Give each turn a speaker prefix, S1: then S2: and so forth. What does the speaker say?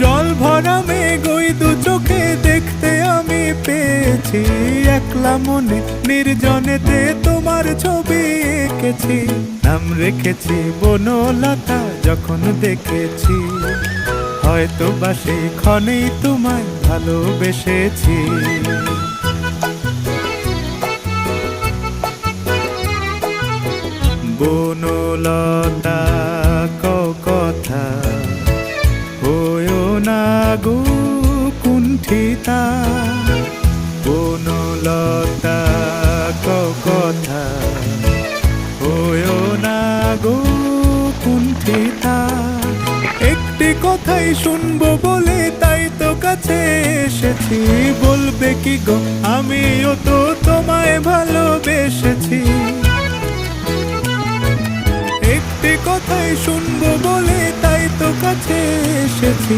S1: জল ভরা মেঘ ওই দু চোখে দেখতে আমি পেয়েছি, একলা মনে নির্জনেতে তোমার ছবি এঁকেছি। নাম রেখেছি বনলতা যখন দেখেছি, হয়তো বা সেই ক্ষণেই তোমায় ভালোবেসেছি। বনলতা কথা হয়ো না গো কুণ্ঠিতা, বনলতা কথা হয়ো না গো কুণ্ঠিতা। একটি কথাই শুনবো বলে তাই তো কাছে এসেছি, বলবে কি গো আমিও তো তোমায় ভালোবেসেছি। একটি কথাই শুনবো বলে তাই তো কাছে এসেছি।